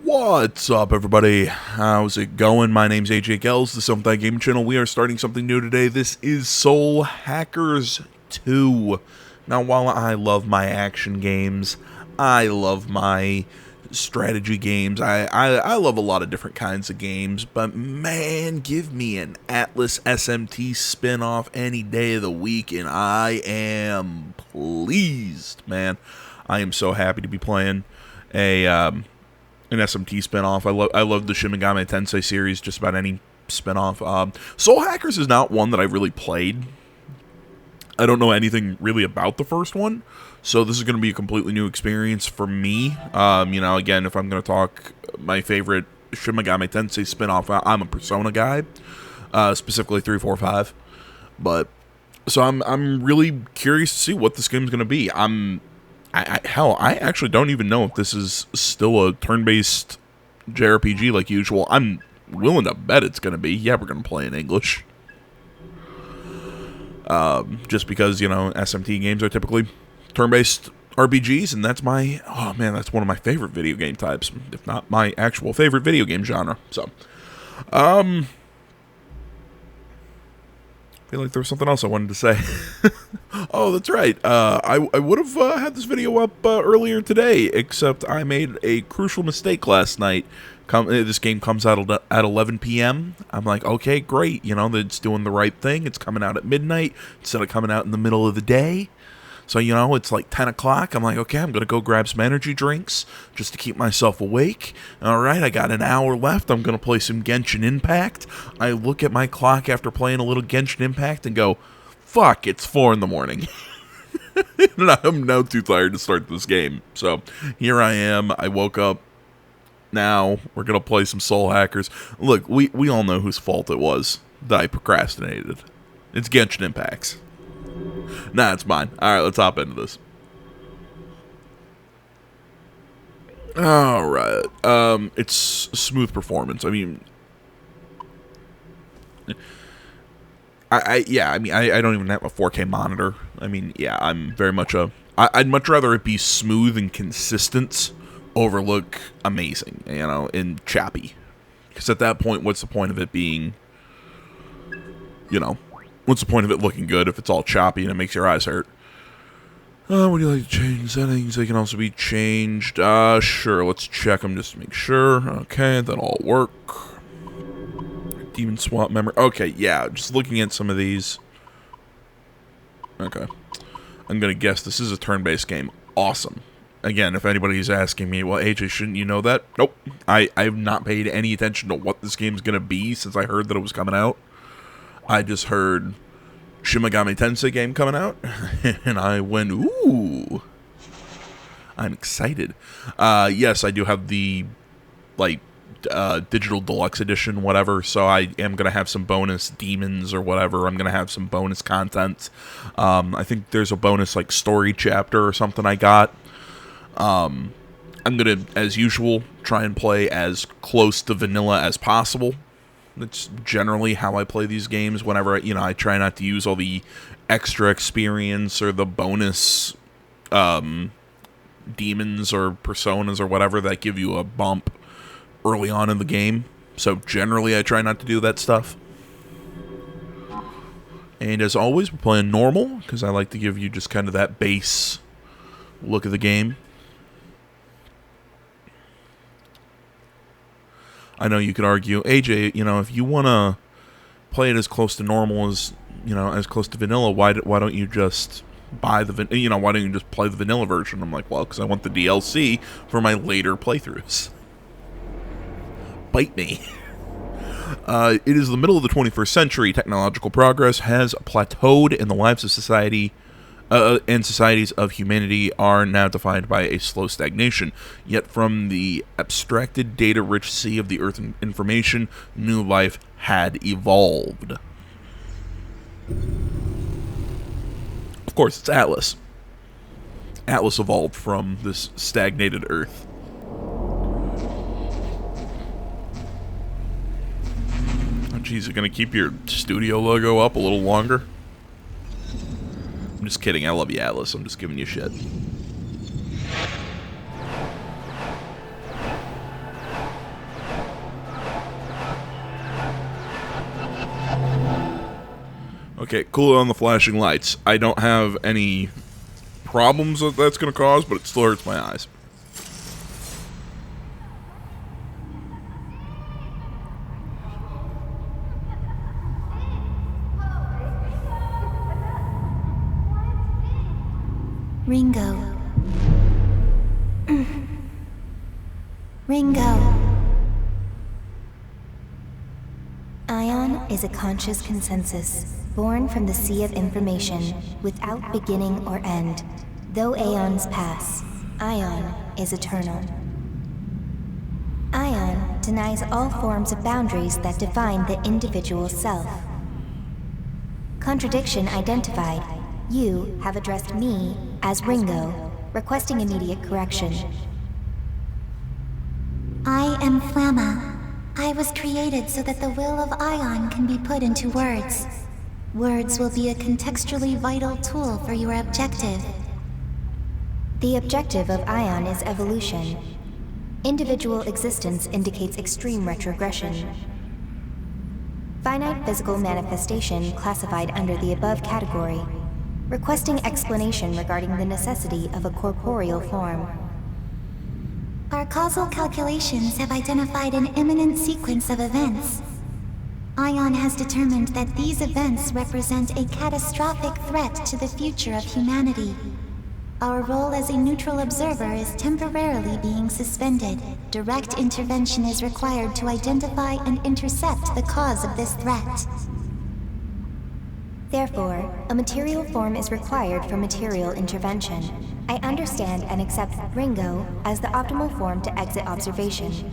What's up, everybody? How's it going? My name's AJ Gells, the Something Gaming Channel. We are starting something new today. This is Soul Hackers 2. Now, while I love my action games, I love my strategy games, I love a lot of different kinds of games, but man, give me an Atlas SMT spin-off any day of the week, and I am pleased, man. I am so happy to be playing an SMT spinoff. I love the Shin Megami Tensei series, just about any spinoff. Soul Hackers is not one that I really played. I don't know anything really about the first one, so this is going to be a completely new experience for me. Again, if I'm going to talk my favorite Shin Megami Tensei spinoff, I'm a Persona guy, specifically 3, 4, 5. But so I'm really curious to see what this game's going to be. I actually don't even know if this is still a turn-based JRPG like usual. I'm willing to bet it's going to be. Yeah, we're going to play in English. Just because, SMT games are typically turn-based RPGs, and that's that's one of my favorite video game types, if not my actual favorite video game genre. So, I feel like there was something else I wanted to say. Oh, that's right. I would have had this video up earlier today, except I made a crucial mistake last night This game comes out at 11 p.m. I'm like, okay, great. You know, it's doing the right thing. It's coming out at midnight instead of coming out in the middle of the day. So, you know, it's like 10 o'clock. I'm like, okay, I'm going to go grab some energy drinks just to keep myself awake. All right, I got an hour left. I'm going to play some Genshin Impact. I look at my clock after playing a little Genshin Impact and go, fuck, it's 4 in the morning. And I'm now too tired to start this game. So here I am. I woke up. Now we're going to play some Soul Hackers. Look, we all know whose fault it was that I procrastinated. It's Genshin Impact's. Nah, it's mine. All right, let's hop into this. All right. It's smooth performance. I mean, I don't even have a 4K monitor. I mean, yeah, I'm very much I'd much rather it be smooth and consistent over look amazing, you know, and choppy. Because at that point, what's the point of it being, you know, what's the point of it looking good if it's all choppy and it makes your eyes hurt? Would you like to change settings? They can also be changed. Sure, let's check them just to make sure. Okay, that'll all work. Demon swap memory. Okay, yeah, just looking at some of these. Okay. I'm going to guess this is a turn-based game. Awesome. Again, if anybody's asking me, well, AJ, shouldn't you know that? Nope. I've not paid any attention to what this game's going to be since I heard that it was coming out. I just heard Shin Megami Tensei game coming out, and I went, ooh. I'm excited. Yes, I do have the, like, digital deluxe edition, whatever, so I am going to have some bonus demons or whatever. I'm going to have some bonus content. I think there's a bonus, like, story chapter or something I got. I'm going to, as usual, try and play as close to vanilla as possible. That's generally how I play these games whenever, I try not to use all the extra experience or the bonus demons or personas or whatever that give you a bump early on in the game. So generally I try not to do that stuff. And as always, we're playing normal because I like to give you just kind of that base look of the game. I know you could argue, AJ, if you want to play it as close to normal as, as close to vanilla, why don't you just buy the, why don't you just play the vanilla version? I'm like, well, because I want the DLC for my later playthroughs. Bite me. It is the middle of the 21st century. Technological progress has plateaued, and the lives of society and societies of humanity are now defined by a slow stagnation. Yet from the abstracted data-rich sea of the Earth information, new life had evolved. Of course, it's Atlas. Atlas evolved from this stagnated Earth. Oh, geez, you're going to keep your studio logo up a little longer? I'm just kidding. I love you, Atlas. I'm just giving you shit. Okay, cool on the flashing lights. I don't have any problems that that's going to cause, but it still hurts my eyes. Ringo. Ringo. Ion is a conscious consensus, born from the sea of information, without beginning or end. Though aeons pass, Ion is eternal. Ion denies all forms of boundaries that define the individual self. Contradiction identified. You have addressed me as Ringo, requesting immediate correction. I am Flamma. I was created so that the will of Ion can be put into words. Words will be a contextually vital tool for your objective. The objective of Ion is evolution. Individual existence indicates extreme retrogression. Finite physical manifestation classified under the above category. Requesting explanation regarding the necessity of a corporeal form. Our causal calculations have identified an imminent sequence of events. Ion has determined that these events represent a catastrophic threat to the future of humanity. Our role as a neutral observer is temporarily being suspended. Direct intervention is required to identify and intercept the cause of this threat. Therefore, a material form is required for material intervention. I understand and accept Ringo as the optimal form to exit observation.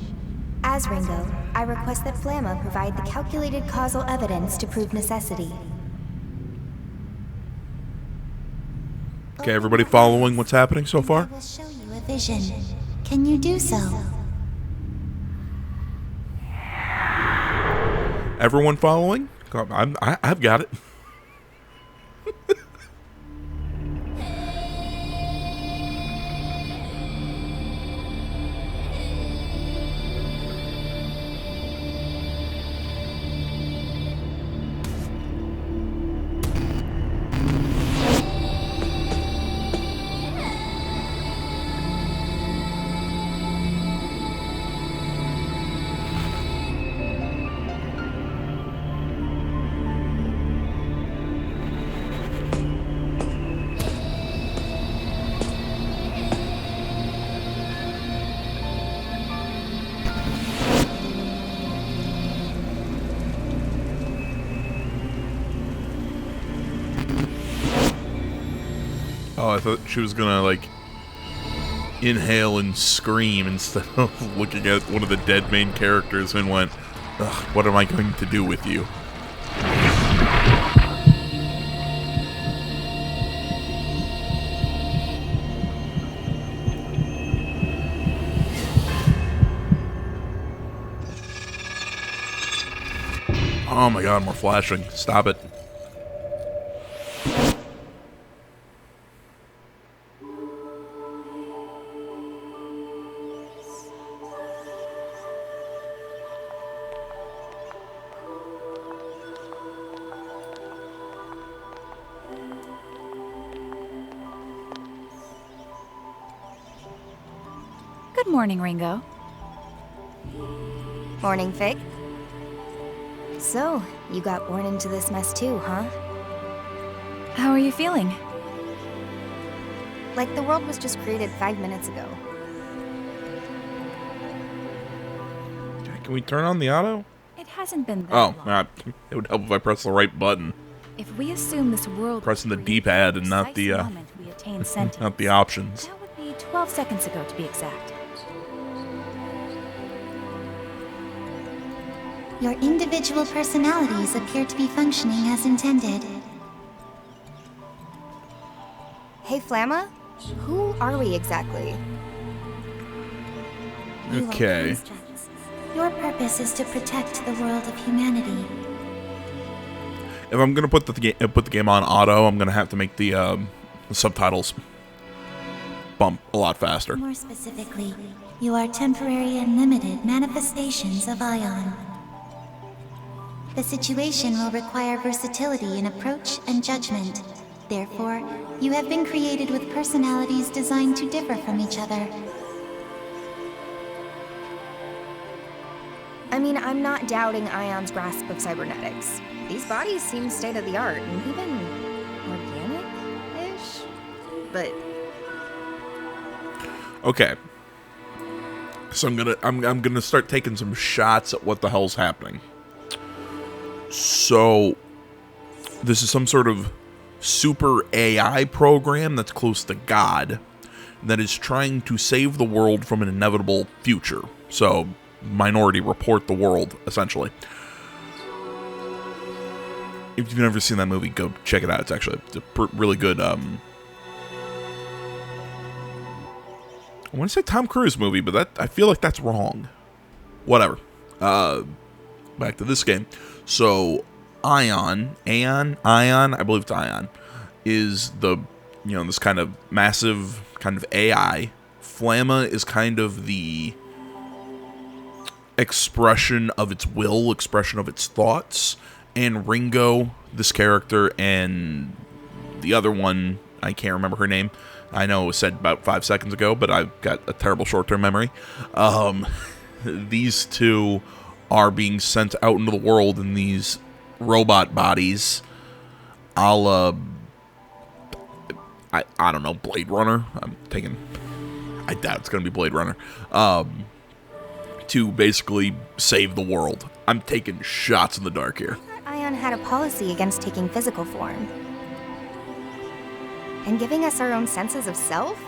As Ringo, I request that Flamma provide the calculated causal evidence to prove necessity. Okay, everybody following what's happening so I far? will show you a vision. Can you do so? Everyone following? I've got it. Oh, I thought she was gonna, like, inhale and scream instead of looking at one of the dead main characters and went, ugh, what am I going to do with you? Oh my god, more flashing. Stop it. Good morning, Ringo. Morning, Fig. So, you got born into this mess too, huh? How are you feeling? Like the world was just created 5 minutes ago. Can we turn on the auto? It hasn't been that Oh, long. it would help if I press the right button. If we assume this world Pressing the was created D-pad at and not the, precise moment we attain sentience, Not the options. that would be 12 seconds ago to be exact. Your individual personalities appear to be functioning as intended. Hey, Flamma? Who are we exactly? You are Okay. constructs. Your purpose is to protect the world of humanity. If I'm gonna put the game on auto, I'm gonna have to make the subtitles bump a lot faster. More specifically, you are temporary and limited manifestations of Ion. The situation will require versatility in approach and judgment. Therefore, you have been created with personalities designed to differ from each other. I mean, I'm not doubting Ion's grasp of cybernetics. These bodies seem state-of-the-art and even organic-ish. But Okay. So I'm gonna start taking some shots at what the hell's happening. So this is some sort of super AI program that's close to God that is trying to save the world from an inevitable future. So Minority Report the world, essentially. If you've never seen that movie, go check it out. It's actually a really good I want to say Tom Cruise movie, but I feel like that's wrong. Whatever. Back to this game. So, Ion, I believe it's Ion, is this kind of massive kind of AI. Flamma is kind of the expression of its will, expression of its thoughts, and Ringo, this character, and the other one, I can't remember her name, I know it was said about 5 seconds ago, but I've got a terrible short-term memory. These two are being sent out into the world in these robot bodies, a la, I don't know, Blade Runner. I doubt it's going to be Blade Runner. To basically save the world. I'm taking shots in the dark here. Ion had a policy against taking physical form. And giving us our own senses of self?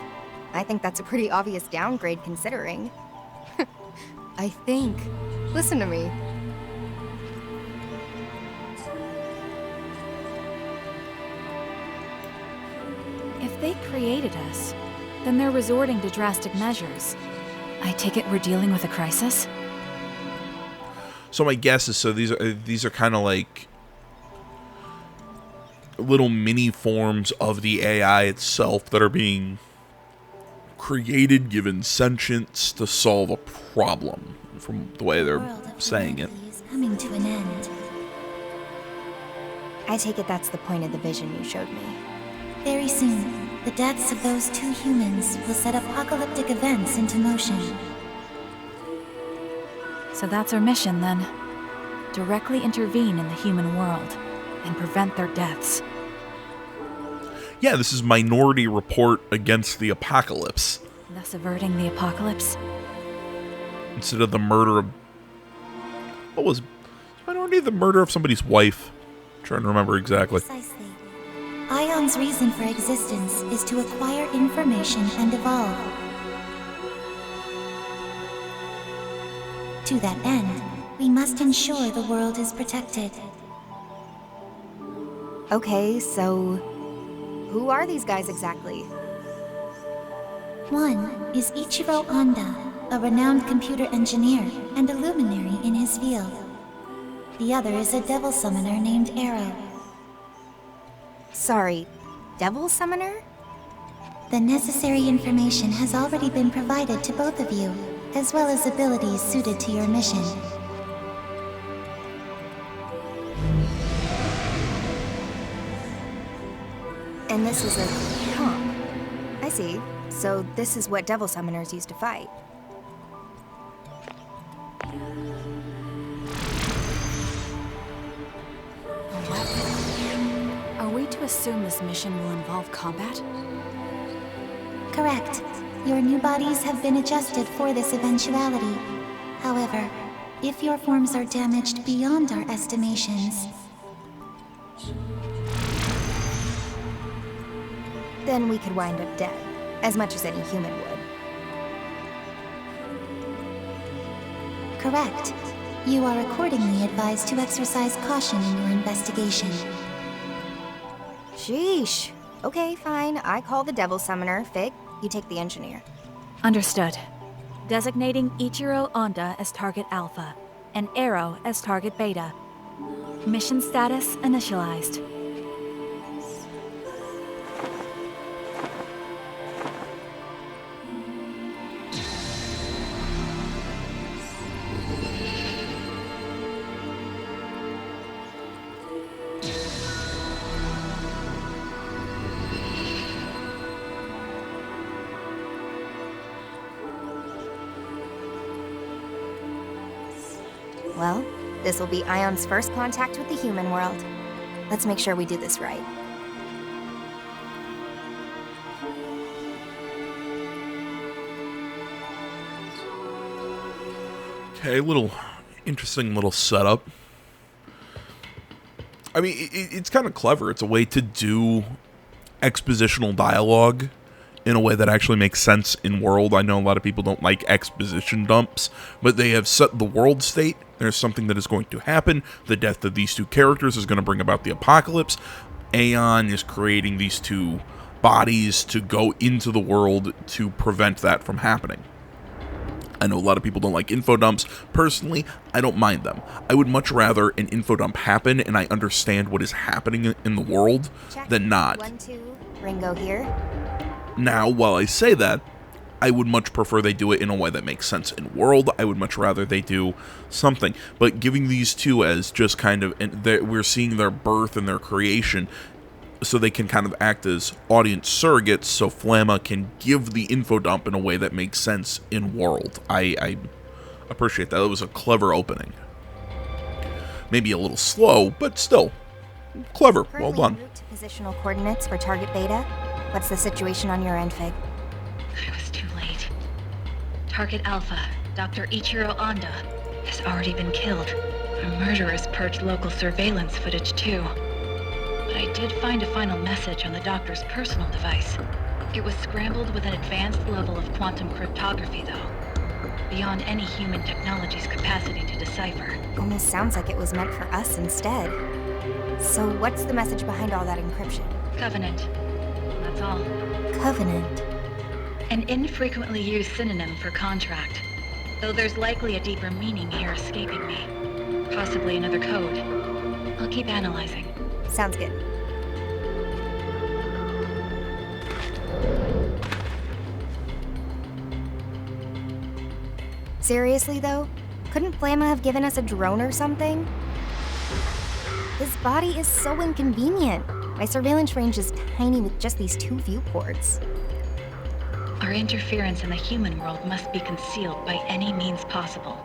I think that's a pretty obvious downgrade considering. I think. Listen to me. If they created us, then they're resorting to drastic measures. I take it we're dealing with a crisis? So my guess is, so these are kind of like little mini forms of the AI itself that are being created, given sentience to solve a problem, from the way they're saying it. Is coming to an end. I take it that's the point of the vision you showed me. Very soon, the deaths of those two humans will set apocalyptic events into motion. So that's our mission then. Directly intervene in the human world and prevent their deaths. Yeah, this is Minority Report against the apocalypse. Thus averting the apocalypse. Instead of the murder of... What was Minority the murder of somebody's wife? I'm trying to remember exactly. Precisely. Ion's reason for existence is to acquire information and evolve. To that end, we must ensure the world is protected. Okay, so who are these guys exactly? One is Ichiro Honda, a renowned computer engineer and a luminary in his field. The other is a devil summoner named Arrow. Sorry, Devil Summoner? The necessary information has already been provided to both of you, as well as abilities suited to your mission. And this is a comp. I see. So this is what Devil Summoners used to fight. Are we to assume this mission will involve combat? Correct. Your new bodies have been adjusted for this eventuality. However, if your forms are damaged beyond our estimations, Then we could wind up dead, as much as any human would. correct. You are accordingly advised to exercise caution in your investigation. Sheesh. Okay, fine. I call the Devil Summoner. Fig, you take the Engineer. Understood. Designating Ichiro Honda as target Alpha and Arrow as target Beta. Mission status initialized. Well, this will be Ion's first contact with the human world. Let's make sure we do this right. Okay, interesting little setup. I mean, it's kind of clever. It's a way to do expositional dialogue in a way that actually makes sense in world. I know a lot of people don't like exposition dumps, but they have set the world state. There's something that is going to happen. The death of these two characters is going to bring about the apocalypse. Aeon is creating these two bodies to go into the world to prevent that from happening. I know a lot of people don't like info dumps. Personally, I don't mind them. I would much rather an info dump happen and I understand what is happening in the world than not. 1, 2, Ringo here. Now, while I say that, I would much prefer they do it in a way that makes sense in world. I would much rather they do something. But giving these two as just kind of, we're seeing their birth and their creation, so they can kind of act as audience surrogates, so Flamma can give the info dump in a way that makes sense in world. I appreciate that. It was a clever opening. Maybe a little slow, but still clever. Well done. Route to positional coordinates for target Beta. What's the situation on your end, Fig? I was too late. Target Alpha, Dr. Ichiro Honda, has already been killed. Our murderers purged local surveillance footage too. But I did find a final message on the doctor's personal device. It was scrambled with an advanced level of quantum cryptography, though. Beyond any human technology's capacity to decipher. Almost sounds like it was meant for us instead. So what's the message behind all that encryption? Covenant. That's all. Covenant. An infrequently used synonym for contract. Though there's likely a deeper meaning here escaping me. Possibly another code. I'll keep analyzing. Sounds good. Seriously, though? Couldn't Flamma have given us a drone or something? This body is so inconvenient. My surveillance range is tiny with just these 2 viewports. Our interference in the human world must be concealed by any means possible.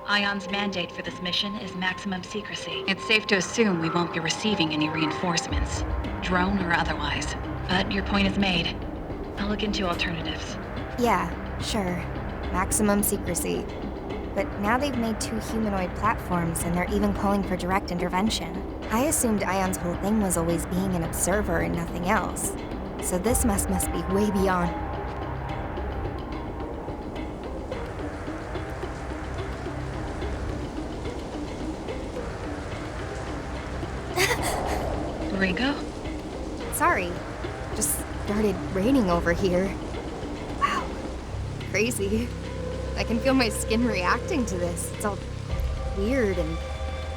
ION's mandate for this mission is maximum secrecy. It's safe to assume we won't be receiving any reinforcements, drone or otherwise. But your point is made. I'll look into alternatives. Yeah, sure. Maximum secrecy. But now they've made 2 humanoid platforms and they're even calling for direct intervention. I assumed ION's whole thing was always being an observer and nothing else. So this must be way beyond. Ringo? Sorry. Just started raining over here. Wow. Crazy. I can feel my skin reacting to this. It's all weird and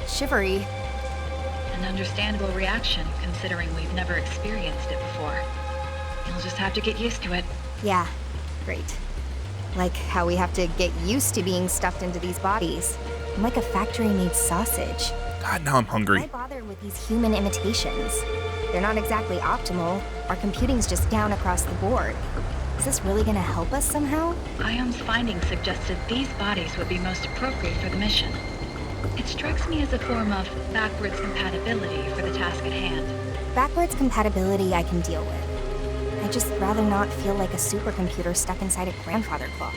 shivery. An understandable reaction, considering we've never experienced it before. You'll just have to get used to it. Yeah, great. Like how we have to get used to being stuffed into these bodies. I'm like a factory-made sausage. God, now I'm Why hungry. bother with these human imitations? They're not exactly optimal. Our computing's just down across the board. Is this really gonna help us somehow? ION's findings suggested these bodies would be most appropriate for the mission. It strikes me as a form of backwards compatibility for the task at hand. Backwards compatibility I can deal with. I'd just rather not feel like a supercomputer stuck inside a grandfather clock.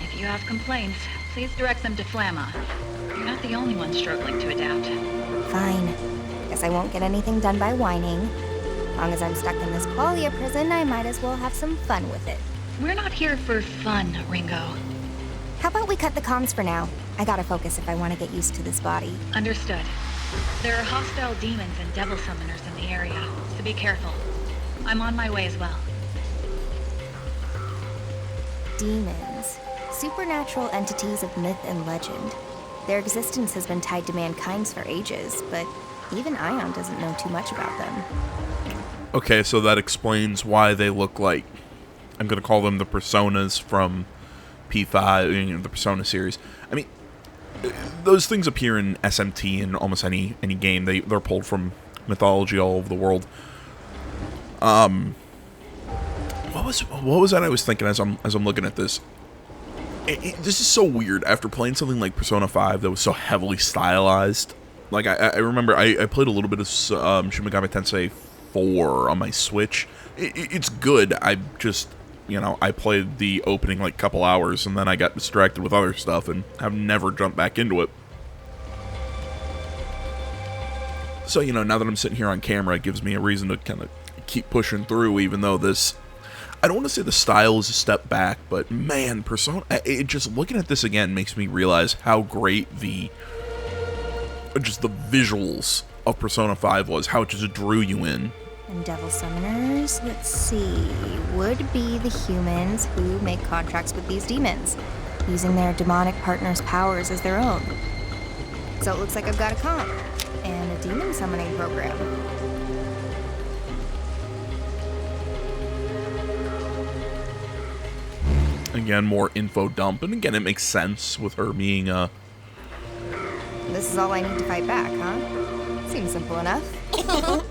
If you have complaints, please direct them to Flamma. You're not the only one struggling to adapt. Fine. Guess I won't get anything done by whining. As long as I'm stuck in this qualia prison, I might as well have some fun with it. We're not here for fun, Ringo. How about we cut the comms for now? I gotta focus if I want to get used to this body. Understood. There are hostile demons and devil summoners in the area, so be careful. I'm on my way as well. Demons. Supernatural entities of myth and legend. Their existence has been tied to mankind's for ages, but even Ion doesn't know too much about them. Okay, so that explains why they look like, I'm going to call them the Personas from P5, you know, the Persona series. I mean, those things appear in SMT and almost any game. They're pulled from mythology all over the world. What was that I was thinking as I'm looking at this? This is so weird. After playing something like Persona 5 that was so heavily stylized, like I remember I played a little bit of Shin Megami Tensei 4 on my Switch. It's good. I just, you know, I played the opening like couple hours and then I got distracted with other stuff and have never jumped back into it. So, you know, now that I'm sitting here on camera, it gives me a reason to kind of keep pushing through, even though this, I don't want to say the style is a step back, but man, Persona, just looking at this again makes me realize how great just the visuals of Persona 5 was, how it just drew you in. And devil summoners, let's see, would be the humans who make contracts with these demons, using their demonic partner's powers as their own. So it looks like I've got a comp, and a demon summoning program. Again, more info dump, and again, it makes sense with her being This is all I need to fight back, huh? Seems simple enough.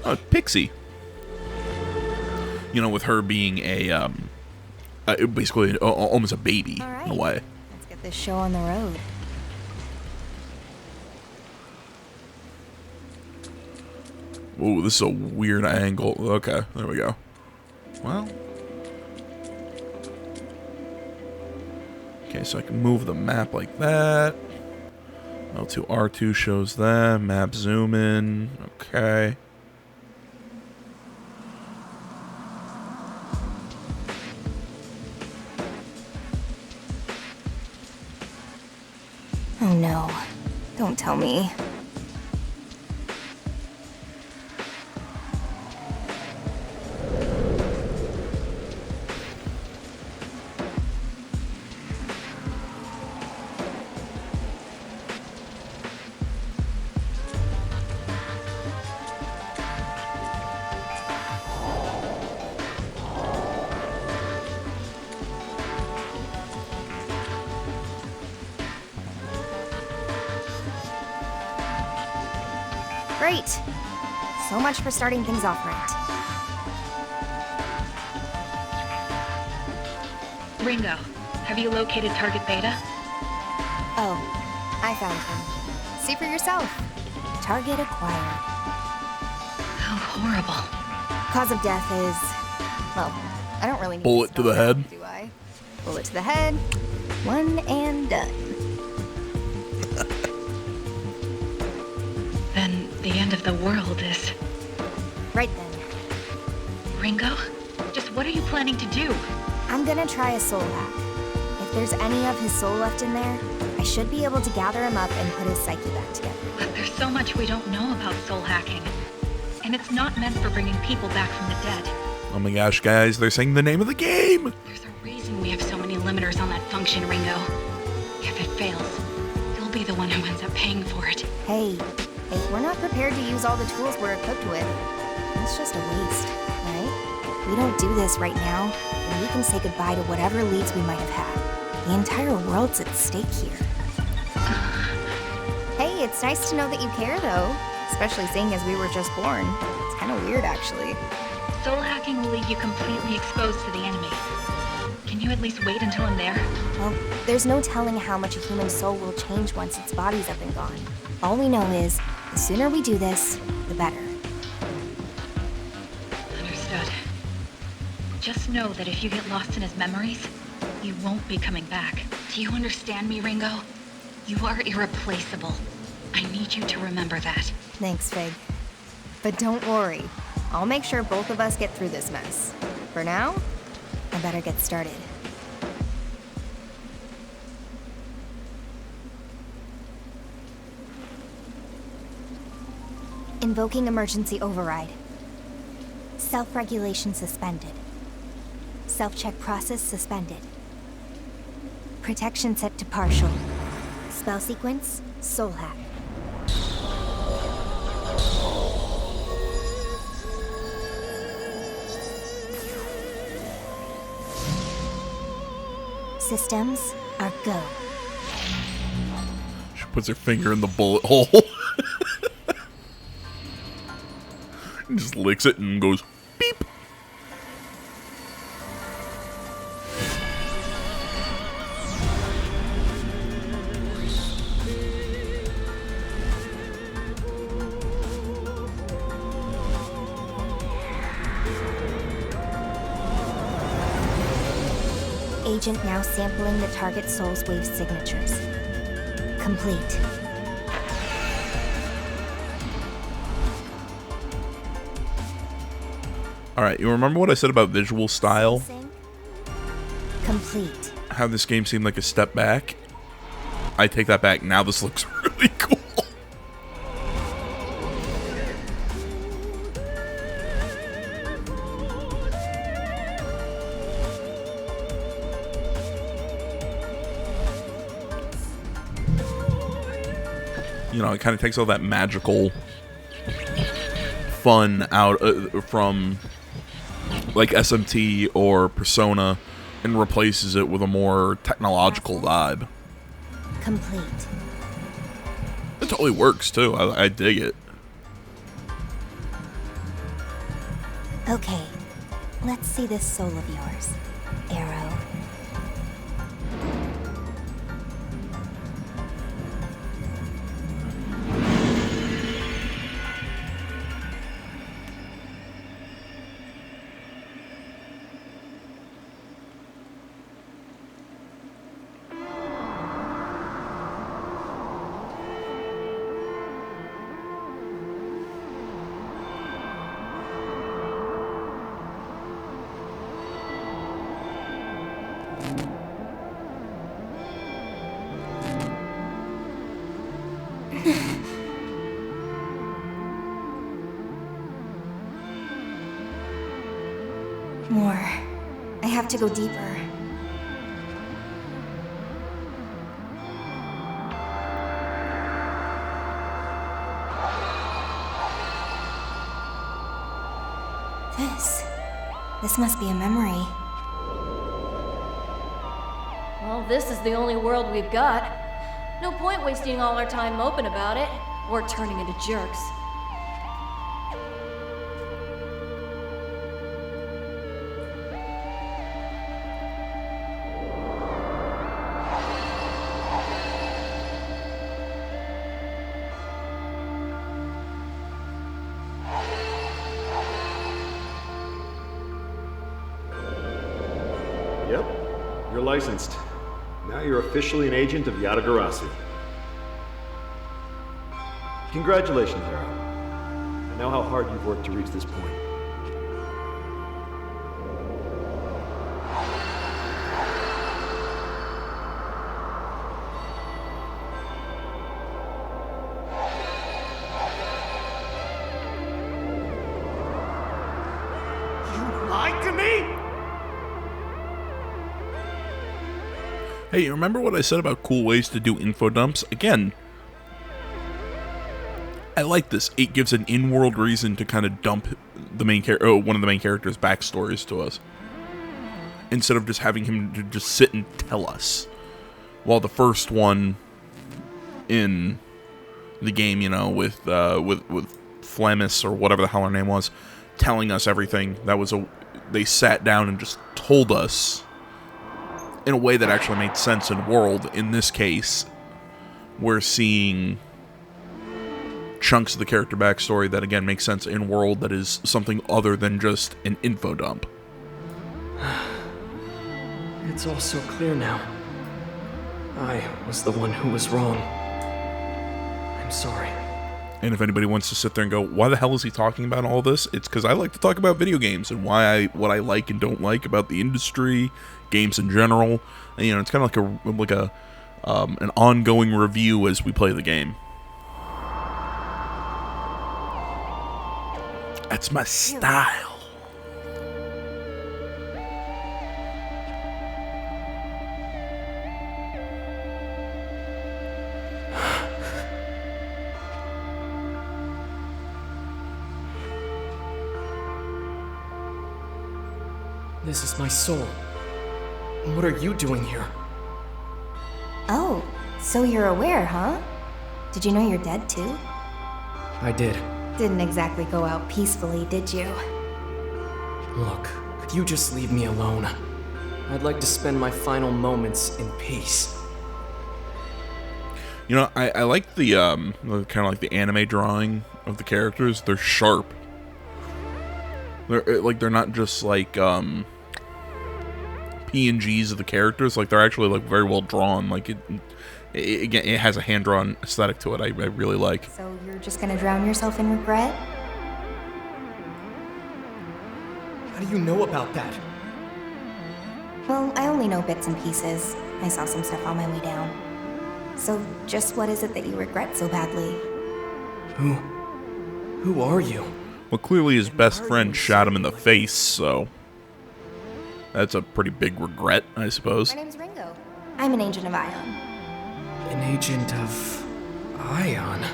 a pixie. you know, with her being basically almost a baby All right. in a way. Let's get this show on the road. Ooh, this is a weird angle. Okay, there we go. Well. Okay, so I can move the map like that. L2, R2 shows that. Map zoom in. Okay. Oh no. Don't tell me. Great. So much for starting things off right. Ringo, have you located Target Beta? Oh, I found him. See for yourself. Target acquired. How horrible. Cause of death is... well, I don't really need Bullet to the spell it out, head. do I? Bullet to the head. One and done. Then the end of the world is... Right then. Ringo? Just what are you planning to do? I'm gonna try a soul hack. If there's any of his soul left in there, I should be able to gather him up and put his psyche back together. But there's so much we don't know about soul hacking. And it's not meant for bringing people back from the dead. Oh my gosh, guys, they're saying the name of the game! There's a reason we have so many limiters on that function, Ringo. If it fails, you'll be the one who ends up paying for it. Hey, if we're not prepared to use all the tools we're equipped with, it's just a waste, right? If we don't do this right now, then we can say goodbye to whatever leads we might have had. The entire world's at stake here. Hey, it's nice to know that you care, though. Especially seeing as we were just born. It's kind of weird, actually. Soul hacking will leave you completely exposed to the enemy. Can you at least wait until I'm there? Well, there's no telling how much a human soul will change once its body's up and gone. All we know is, the sooner we do this, the better. Understood. Just know that if you get lost in his memories, you won't be coming back. Do you understand me, Ringo? You are irreplaceable. I need you to remember that. Thanks, Fig. But don't worry. I'll make sure both of us get through this mess. For now, I better get started. Invoking emergency override. Self-regulation suspended. Self-check process suspended. Protection set to partial. Spell sequence, soul hack. Systems are go. She puts her finger in the bullet hole. And just licks it and goes beep. Agent now sampling the target soul's wave signatures. Complete. Alright, you remember what I said about visual style? Sync. Complete. How this game seemed like a step back? I take that back. Now this looks really cool. You know, it kind of takes all that magical fun out from like SMT or Persona and replaces it with a more technological vibe. Complete. It totally works too. I dig it. Okay. Let's see this soul of yours, Arrow. More. I have to go deeper. This must be a memory. Well, this is the only world we've got. No point wasting all our time moping about it, or turning into jerks. Yep, you're licensed. Now you're officially an agent of Yata-Garasu. Congratulations, Arrow. I know how hard you've worked to reach this point. You lied to me? Hey, you remember what I said about cool ways to do info dumps? Again, I like this. It gives an in-world reason to kind of dump the main one of the main character's backstories to us, instead of just having him to just sit and tell us. While the first one in the game, you know, with Flamis or whatever the hell her name was, telling us everything, they sat down and just told us in a way that actually made sense in world. In this case, we're seeing chunks of the character backstory that again makes sense in world, that is something other than just an info dump. It's all so clear now. I was the one who was wrong. I'm sorry. And if anybody wants to sit there and go, why the hell is he talking about all this? It's because I like to talk about video games and what I like and don't like about the industry, games in general. And, you know, it's kind of like an ongoing review as we play the game. That's my style. This is my soul. What are you doing here? Oh, so you're aware, huh? Did you know you're dead too? I did. Didn't exactly go out peacefully, did you? Look, could you just leave me alone? I'd like to spend my final moments in peace. You know, I like the kind of like the anime drawing of the characters. They're sharp. They're not just like PNGs of the characters. Like, they're actually like very well drawn. Like it has a hand-drawn aesthetic to it. I really like. So you're just gonna drown yourself in regret? How do you know about that? Well, I only know bits and pieces. I saw some stuff on my way down. So just what is it that you regret so badly? Who are you? Well, clearly his best friend shot him in the face, so that's a pretty big regret, I suppose. My name's Ringo. I'm an agent of Ion. An agent of Ion?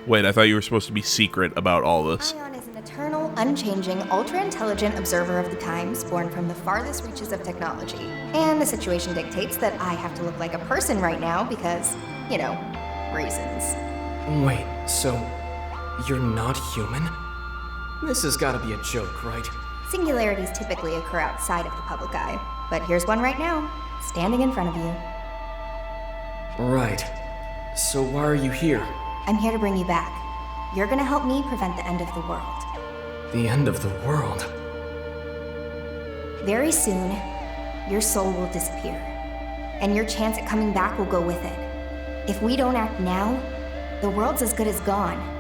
Wait, I thought you were supposed to be secret about all this. Ion is an eternal, unchanging, ultra-intelligent observer of the times, born from the farthest reaches of technology. And the situation dictates that I have to look like a person right now because, you know, reasons. Wait, so you're not human? This has gotta be a joke, right? Singularities typically occur outside of the public eye, but here's one right now, standing in front of you. Right. So why are you here? I'm here to bring you back. You're gonna help me prevent the end of the world. The end of the world? Very soon, your soul will disappear, and your chance at coming back will go with it. If we don't act now, the world's as good as gone.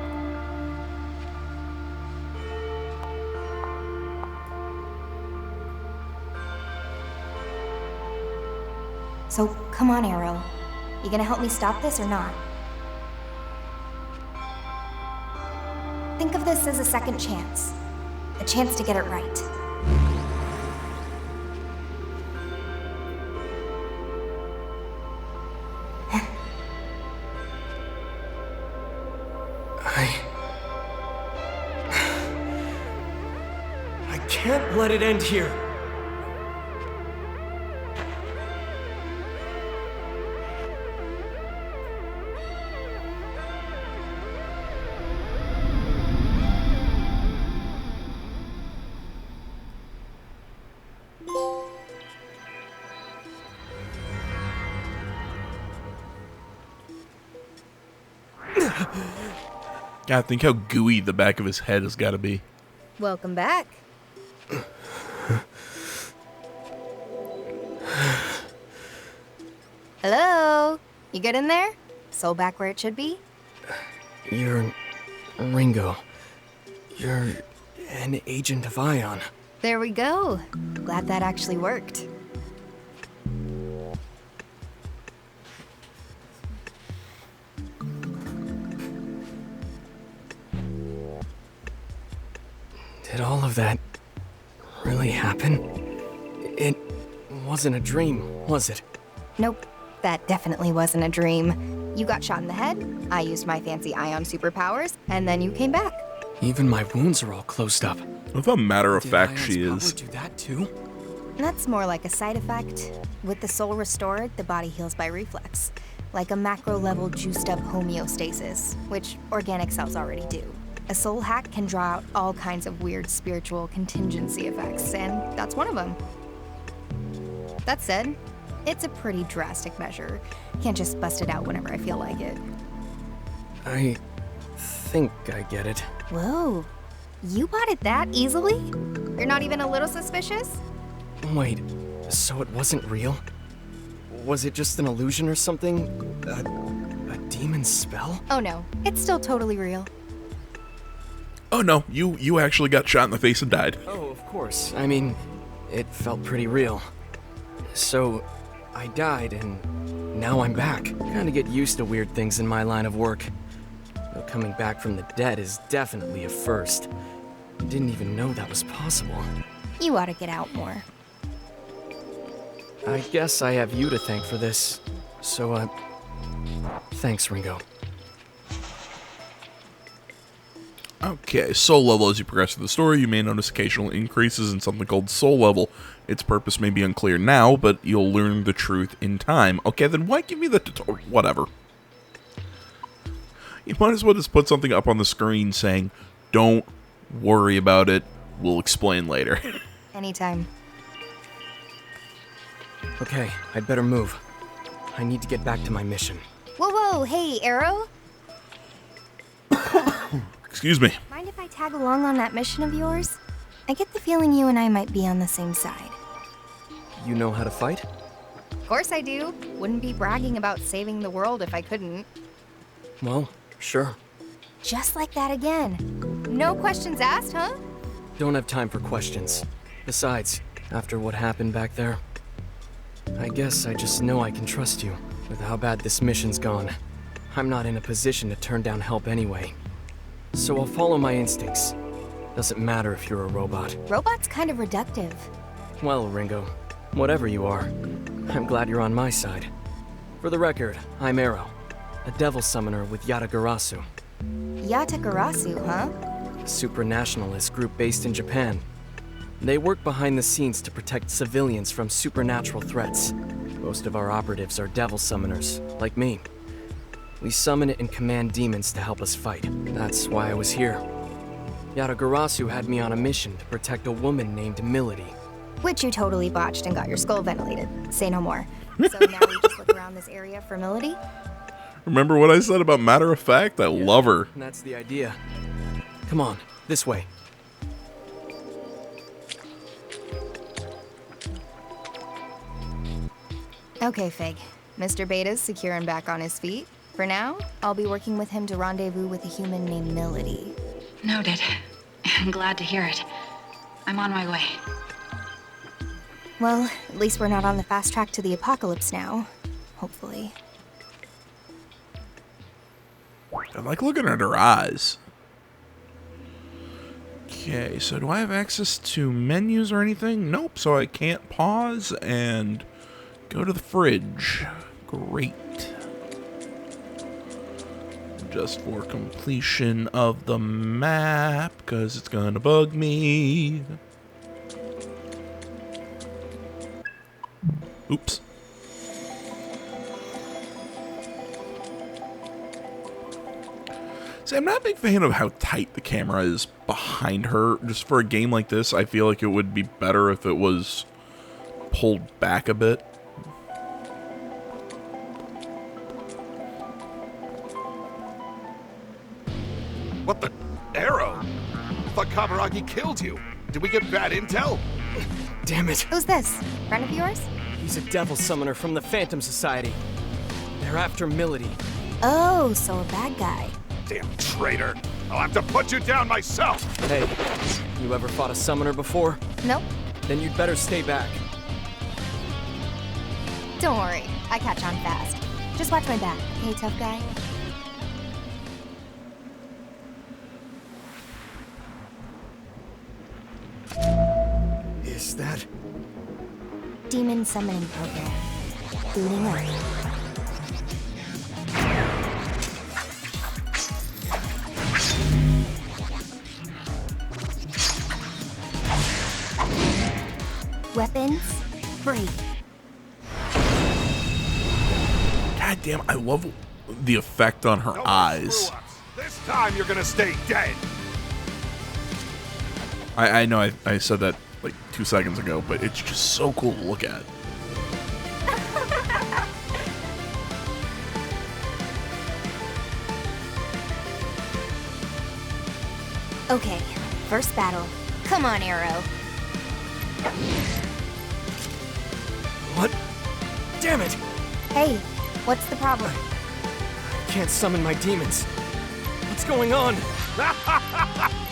So, come on, Arrow. You gonna help me stop this or not? Think of this as a second chance. A chance to get it right. I can't let it end here. God, think how gooey the back of his head has got to be. Welcome back. Hello? You good in there? Soul back where it should be? You're Ringo. You're an agent of Ion. There we go. Glad that actually worked. Did all of that really happen? It wasn't a dream, was it? Nope, that definitely wasn't a dream. You got shot in the head, I used my fancy Ion superpowers, and then you came back. Even my wounds are all closed up. What a matter of Did fact Ion's she power is. do that too? That's more like a side effect. With the soul restored, the body heals by reflex. Like a macro-level juiced-up homeostasis, which organic cells already do. A soul hack can draw out all kinds of weird spiritual contingency effects, and that's one of them. That said, it's a pretty drastic measure. Can't just bust it out whenever I feel like it. I think I get it. Whoa, you bought it that easily? You're not even a little suspicious? Wait, so it wasn't real? Was it just an illusion or something? A demon's spell? Oh no, it's still totally real. Oh no, you actually got shot in the face and died. Oh, of course. I mean, it felt pretty real. So, I died, and now I'm back. Kinda get used to weird things in my line of work. Though coming back from the dead is definitely a first. Didn't even know that was possible. You ought to get out more. I guess I have you to thank for this. So, thanks, Ringo. Okay, soul level. As you progress through the story, you may notice occasional increases in something called soul level. Its purpose may be unclear now, but you'll learn the truth in time. Okay, then why give me the tutorial? Whatever. You might as well just put something up on the screen saying, "Don't worry about it, we'll explain later." Anytime. Okay, I'd better move. I need to get back to my mission. Whoa, hey, Arrow? Excuse me. Mind if I tag along on that mission of yours? I get the feeling you and I might be on the same side. You know how to fight? Of course I do. Wouldn't be bragging about saving the world if I couldn't. Well, sure. Just like that again. No questions asked, huh? Don't have time for questions. Besides, after what happened back there, I guess I just know I can trust you. With how bad this mission's gone, I'm not in a position to turn down help anyway. So I'll follow my instincts. Doesn't matter if you're a robot. Robot's kind of reductive. Well, Ringo, whatever you are, I'm glad you're on my side. For the record, I'm Arrow, a devil summoner with Yatagarasu, Yatagarasu, huh? a supranationalist group based in Japan. They work behind the scenes to protect civilians from supernatural threats. Most of our operatives are devil summoners, like me. We summon and command demons to help us fight. That's why I was here. Yatagarasu had me on a mission to protect a woman named Milady. Which you totally botched and got your skull ventilated. Say no more. So now we just look around this area for Milady? Remember what I said about matter of fact? I love her. That's the idea. Come on, this way. Okay, Fig. Mr. Beta's secure and back on his feet. For now, I'll be working with him to rendezvous with a human named Milady. Noted. I'm glad to hear it. I'm on my way. Well, at least we're not on the fast track to the apocalypse now. Hopefully. I like looking at her eyes. Okay, so do I have access to menus or anything? Nope, so I can't pause and go to the fridge. Great. Just for completion of the map, because it's gonna bug me. Oops. See, I'm not a big fan of how tight the camera is behind her. Just for a game like this, I feel like it would be better if it was pulled back a bit. What the? Arrow? I thought Kaburagi killed you. Did we get bad intel? Damn it. Who's this? Friend of yours? He's a devil summoner from the Phantom Society. They're after Milady. Oh, so a bad guy. Damn traitor. I'll have to put you down myself. Hey, you ever fought a summoner before? Nope. Then you'd better stay back. Don't worry. I catch on fast. Just watch my back, okay, tough guy? Is that... Demon summoning program. Booting up. Weapons free. God damn, I love the effect on her No more eyes. screw-ups. This time you're gonna stay dead. I know I said that like 2 seconds ago, but it's just so cool to look at. Okay, first battle. Come on, Arrow. What? Damn it! Hey, what's the problem? I can't summon my demons. What's going on?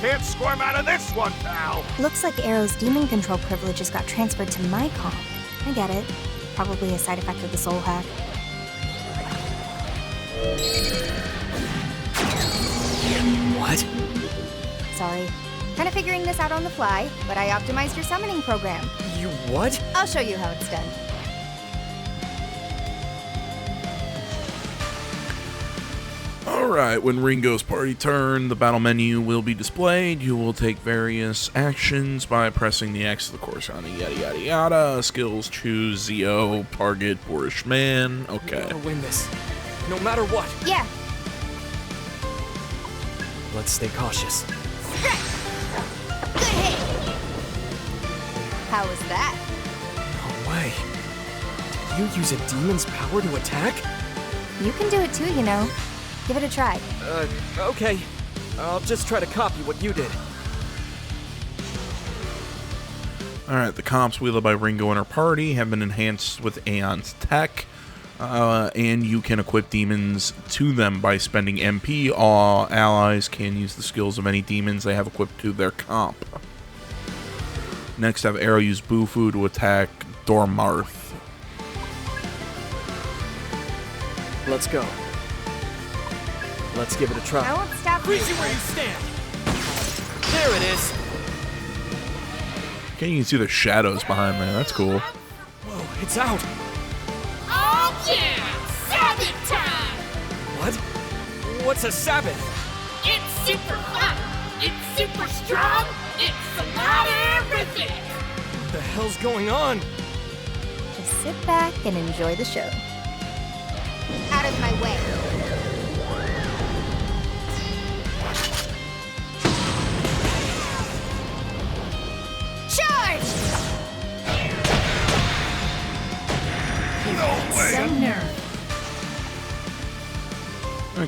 Can't squirm out of this one, pal. Looks like Arrow's demon control privileges got transferred to my comp. I get it. Probably a side effect of the soul hack. What? Sorry. Kinda figuring this out on the fly, but I optimized your summoning program. You what? I'll show you how it's done. Alright, when Ringo's party turn, the battle menu will be displayed. You will take various actions by pressing the X to the corresponding yada yada yada. Skills, choose Zio, target, boorish man. Okay. We'll win this. No matter what. Yeah, Let's stay cautious. good hit! How was that? No way. Did you use a demon's power to attack? You can do it too, you know. Give it a try. Okay. I'll just try to copy what you did. Alright, the comps wielded by Ringo and her party have been enhanced with Aeon's tech. And you can equip demons to them by spending MP. All allies can use the skills of any demons they have equipped to their comp. Next, have Arrow use Bufu to attack Dormarth. Let's go. Let's give it a I try. won't stop Freeze you where you stand! There it is! Okay, you can see the shadows behind there. That's cool. Whoa, it's out! Oh yeah! Sabbath time! What? What's a Sabbath? It's super fun! It's super strong! It's a lot of everything! What the hell's going on? Just sit back and enjoy the show. Out of my way.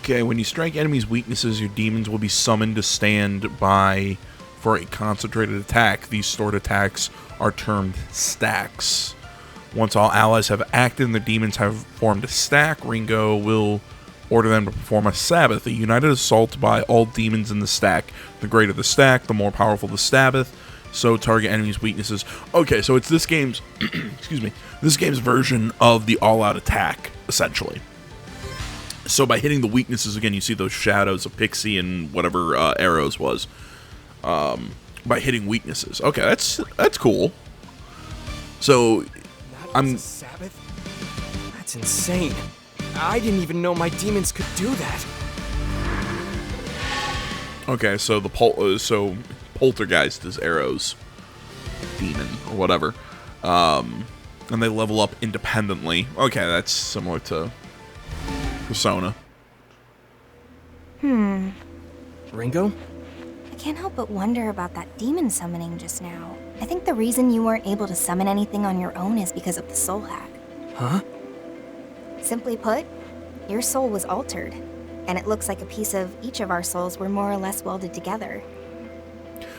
Okay, when you strike enemies' weaknesses, your demons will be summoned to stand by for a concentrated attack. These stored attacks are termed stacks. Once all allies have acted and the demons have formed a stack, Ringo will order them to perform a Sabbath, a united assault by all demons in the stack. The greater the stack, the more powerful the Sabbath, so target enemies' weaknesses. Okay, so it's this game's, excuse me, this game's version of the all-out attack, essentially. So by hitting the weaknesses, again, you see those shadows of Pixie and whatever Arrows was. By hitting weaknesses. Okay, that's cool. So, Sabbath? That's insane. I didn't even know my demons could do that. Okay, so the Poltergeist is Arrow's demon or whatever, and they level up independently. Okay, that's similar to Persona. I Ringo? can't help but wonder about that demon summoning just now. I think the reason you weren't able to summon anything on your own is because of the soul hack. Huh? Simply put, your soul was altered, and it looks like a piece of each of our souls were more or less welded together.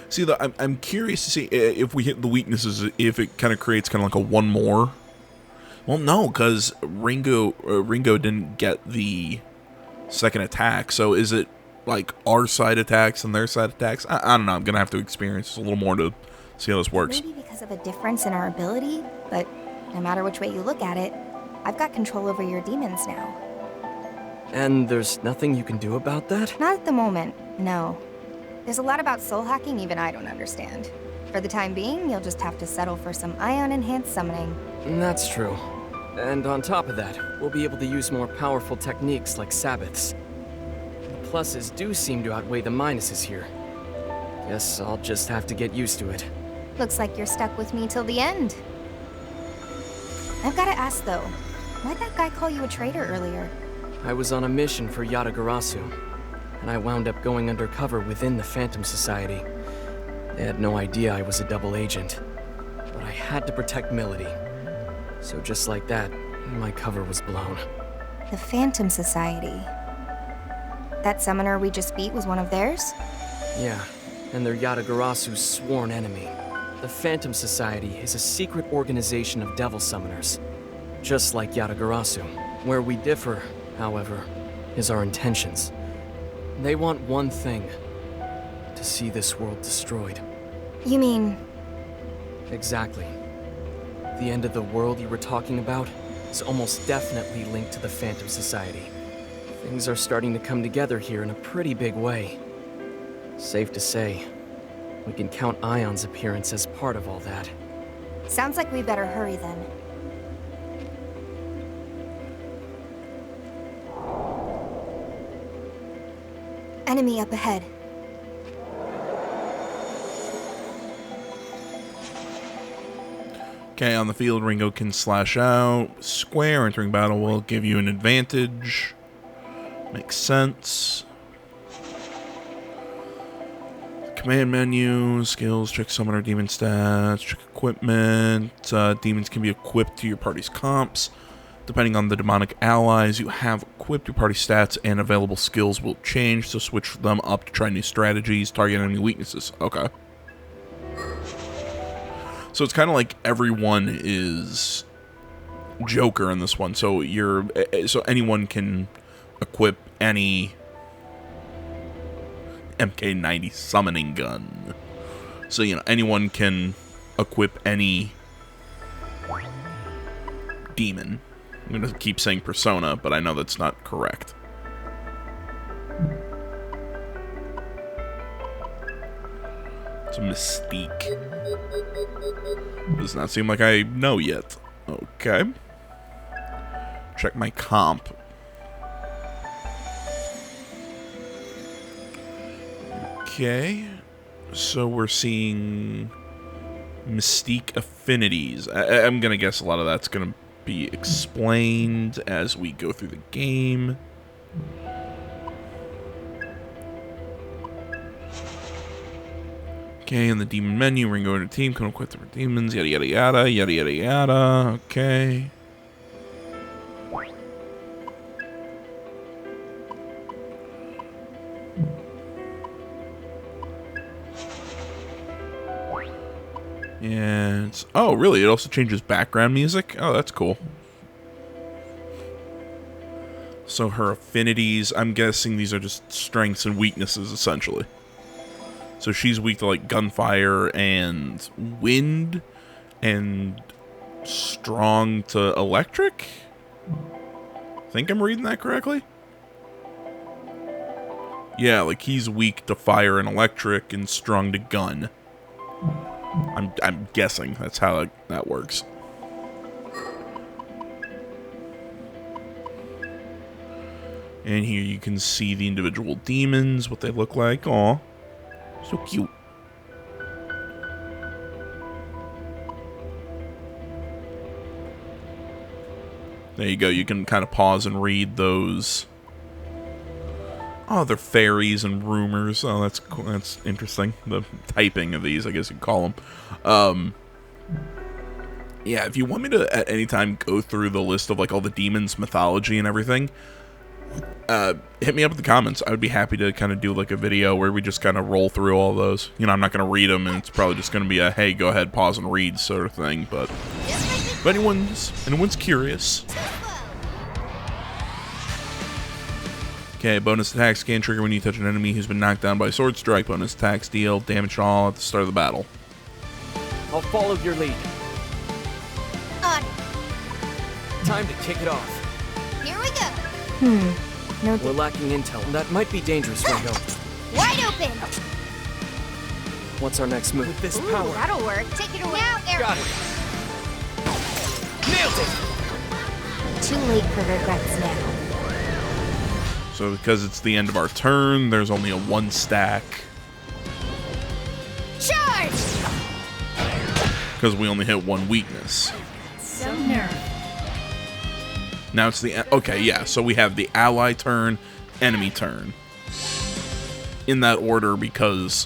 See, I'm curious to see if we hit the weaknesses, if it kind of creates kind of like a one more. Well, no, because Ringo didn't get the second attack, so is it like our side attacks and their side attacks? I don't know. I'm gonna have to experience a little more to see how this works. Maybe because of a difference in our ability, but no matter which way you look at it, I've got control over your demons now. And there's nothing you can do about that? Not at the moment, no. There's a lot about soul hacking even I don't understand. For the time being, you'll just have to settle for some ion-enhanced summoning. That's true. And on top of that, we'll be able to use more powerful techniques like Sabbaths. The pluses do seem to outweigh the minuses here. Guess I'll just have to get used to it. Looks like you're stuck with me till the end. I've gotta ask though, why'd that guy call you a traitor earlier? I was on a mission for Yatagarasu, and I wound up going undercover within the Phantom Society. They had no idea I was a double agent, but I had to protect Melody. So just like that, my cover was blown. The Phantom Society. That summoner we just beat was one of theirs? Yeah, and they're Yatagarasu's sworn enemy. The Phantom Society is a secret organization of devil summoners, just like Yatagarasu. Where we differ, however, is our intentions. They want one thing: to see this world destroyed. You mean... Exactly. The end of the world you were talking about is almost definitely linked to the Phantom Society. Things are starting to come together here in a pretty big way. Safe to say, we can count Ion's appearance as part of all that. Sounds like we better hurry then. Enemy up ahead. Okay, on the field, Ringo can slash out. Square, entering battle will give you an advantage. Makes sense. Command menu, skills, check summoner demon stats, check equipment. Demons can be equipped to your party's comps. Depending on the demonic allies you have equipped, your party stats and available skills will change, so switch them up to try new strategies, target enemy weaknesses. Okay. So it's kind of like everyone is Joker in this one. So anyone can equip any MK90 summoning gun. So, anyone can equip any demon. I'm going to keep saying persona, but I know that's not correct. It's a Mystique. Does not seem like I know yet. Okay. Check my comp. Okay. So we're seeing Mystique affinities. I'm going to guess a lot of that's going to be explained as we go through the game. Okay, in the demon menu, Ringo and a team can equip the demons, yada yada yada, yada yada yada. Okay. And oh, really? It also changes background music? Oh, that's cool. So her affinities, I'm guessing these are just strengths and weaknesses, essentially. So she's weak to, like, gunfire and wind, and strong to electric? Think I'm reading that correctly? Yeah, like, he's weak to fire and electric, and strong to gun. I'm guessing that's how that works. And here you can see the individual demons, what they look like. Aw, so cute. There you go. You can kind of pause and read those. Oh, they're fairies and rumors. Oh, that's cool. That's interesting. The typing of these, I guess you'd call them. Yeah, if you want me to at any time go through the list of like all the demons' mythology and everything, hit me up in the comments. I would be happy to kind of do like a video where we just kind of roll through all those. You know, I'm not going to read them, and it's probably just going to be a, hey, go ahead, pause and read sort of thing. But if anyone's curious. Okay, bonus attacks can trigger when you touch an enemy who's been knocked down by Sword Strike. Bonus attacks deal damage to all at the start of the battle. I'll follow your lead. On. Time to kick it off. Here we go. No. We're lacking intel. That might be dangerous, Ringo. Wide open. What's our next move? With this Ooh, power. that'll work. Take it away. Now, Arrow. Got it. Nailed it. Too late for regrets now. So because it's the end of our turn, there's only a 1 stack. Charge! Because we only hit 1 weakness. Some nerve. Now it's the... Okay, yeah. So we have the ally turn, enemy turn. In that order because,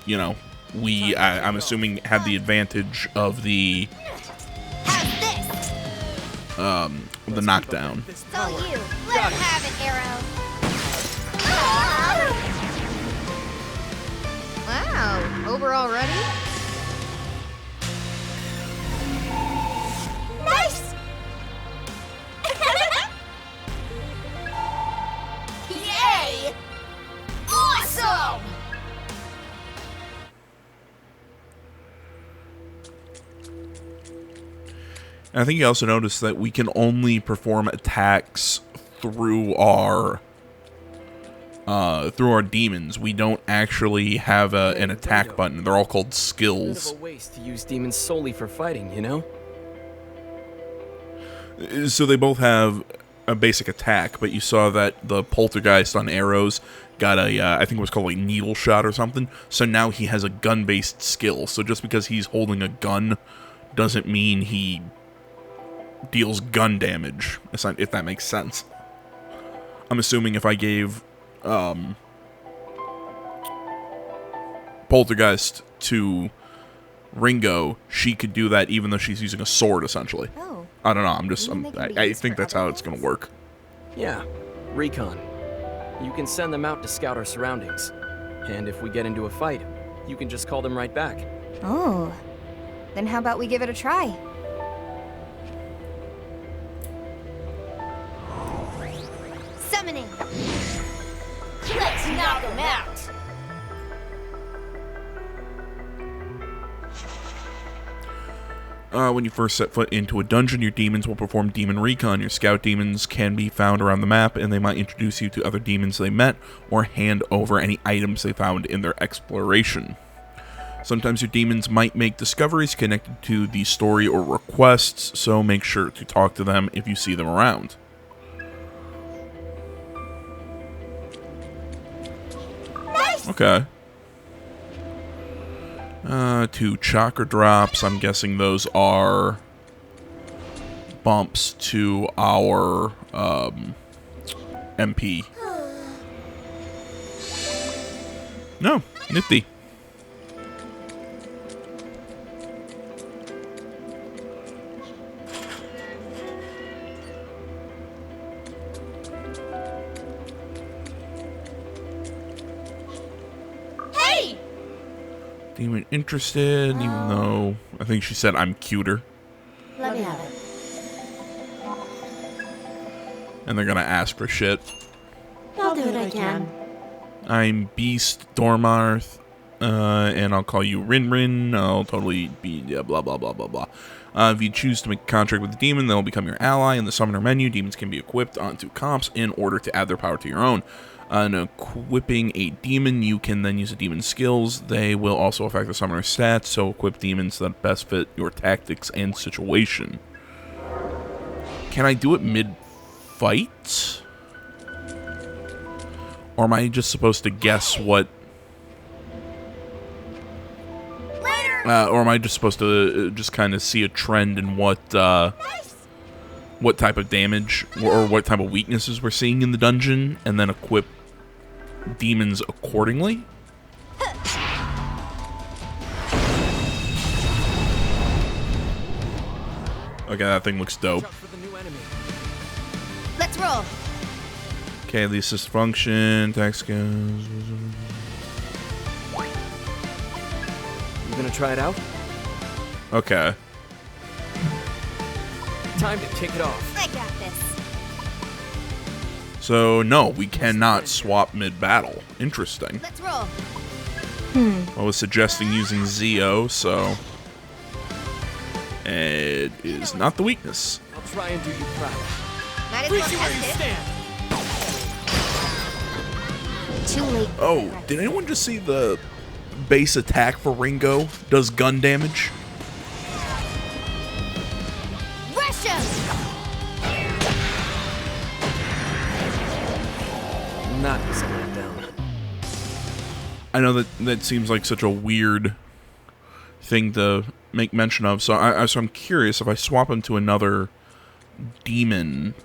you know, we, I'm assuming, had the advantage of the... How's this? The knockdown. It's all you. Let him have it, Arrow. Wow, over already? Nice! Yay! Awesome! And I think you also notice that we can only perform attacks through our demons. We don't actually have an attack button. They're all called skills. Bit of a waste to use demons solely for fighting, you know? So they both have a basic attack, but you saw that the poltergeist on arrows got a, I think it was called a needle shot or something. So now he has a gun-based skill. So just because he's holding a gun doesn't mean he deals gun damage, if that makes sense. I'm assuming if I gave Poltergeist to Ringo, she could do that even though she's using a sword, essentially. Oh. I don't know, I think that's how it's gonna work. Yeah, recon. You can send them out to scout our surroundings. And if we get into a fight, you can just call them right back. Oh. Then how about we give it a try? Summoning. Let's knock him out. When you first set foot into a dungeon, your demons will perform demon recon. Your scout demons can be found around the map, and they might introduce you to other demons they met, or hand over any items they found in their exploration. Sometimes your demons might make discoveries connected to the story or requests, so make sure to talk to them if you see them around. Nice. Okay. 2 chakra drops. I'm guessing those are bumps to our MP. No, nifty. Demon interested, even though I think she said I'm cuter. Let me have it. And they're gonna ask for shit. I'll do what I can. I'm Beast Dormarth, and I'll call you Rin. I'll totally be blah blah blah blah blah. If you choose to make a contract with the demon, they'll become your ally. In the summoner menu, demons can be equipped onto comps in order to add their power to your own. And equipping a demon, you can then use a demon's skills. They will also affect the summoner's stats, so equip demons that best fit your tactics and situation. Can I do it mid-fight? Or am I just supposed to guess what... or am I just supposed to just kind of see a trend in what type of damage or what type of weaknesses we're seeing in the dungeon, and then equip demons accordingly? Okay, that thing looks dope. Let's roll. Okay, the assist function, attack skills. You gonna try it out? Okay. Time to kick it off. I got this. So, no, we cannot swap mid-battle. Interesting. Let's roll. I was suggesting using Zio, so... It is not the weakness. I'll try and do you proud. Might as well test it. Too late. Oh, did anyone just see the base attack for Ringo? Does gun damage? Russia! Not easy to let down. I know that seems like such a weird thing to make mention of, so I'm curious if I swap him to another demon.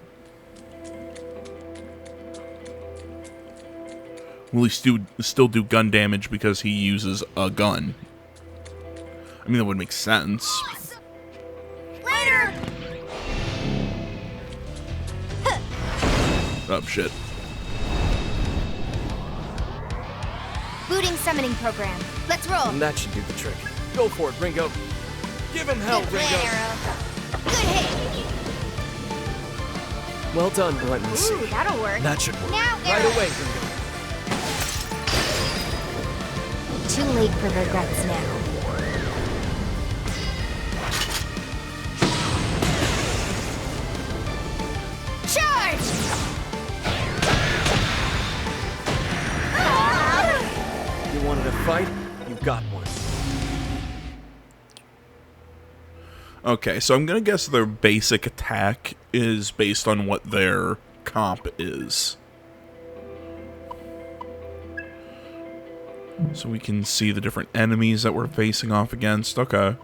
Will he still do gun damage because he uses a gun? I mean, that would make sense. Later! Oh, shit. Booting summoning program. Let's roll. And that should do the trick. Go for it, Ringo. Give him hell, Good Ringo. arrow. Good hit. Well done, let me see. Ooh, that'll work. That should work. Now, Right arrow. away, Ringo. Too late for regrets now. Charge! You wanted a fight? You got one. Okay, so I'm gonna guess their basic attack is based on what their comp is. So we can see the different enemies that we're facing off against. Okay.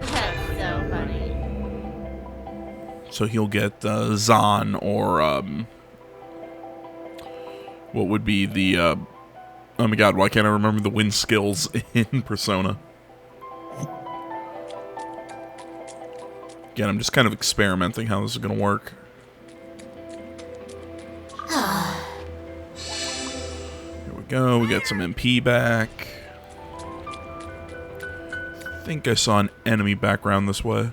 That's so funny. So he'll get Zahn or what would be the oh my god, why can't I remember the wind skills in Persona? Again, I'm just kind of experimenting how this is going to work. Here we go, we got some MP back. I think I saw an enemy background this way.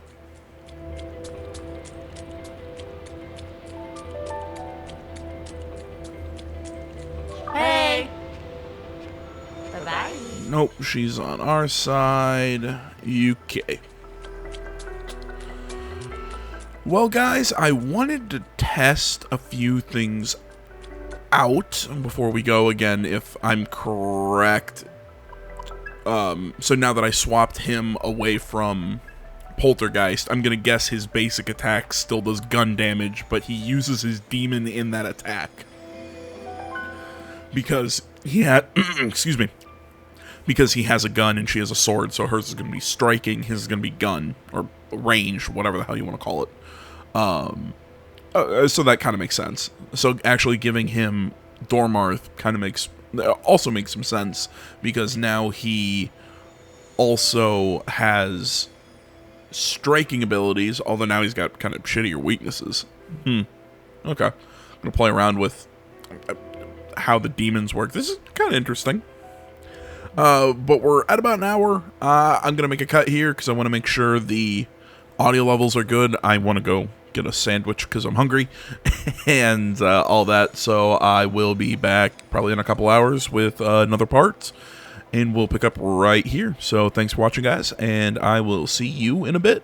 Hey! Bye-bye. Nope, she's on our side. UK. Well, guys, I wanted to test a few things out before we go again, if I'm correct. So now that I swapped him away from Poltergeist, I'm going to guess his basic attack still does gun damage, but he uses his demon in that attack. Because he had... excuse me. Because he has a gun and she has a sword, so hers is going to be striking, his is going to be gun, or range, whatever the hell you want to call it. So that kind of makes sense. So actually giving him Dormarth kind of also makes some sense, because now he also has striking abilities, although now he's got kind of shittier weaknesses. Okay. I'm going to play around with how the demons work. This is kind of interesting. But we're at about an hour. I'm going to make a cut here because I want to make sure the audio levels are good. I want to go get a sandwich because I'm hungry and all that. So I will be back probably in a couple hours with another part. And we'll pick up right here. So thanks for watching, guys. And I will see you in a bit.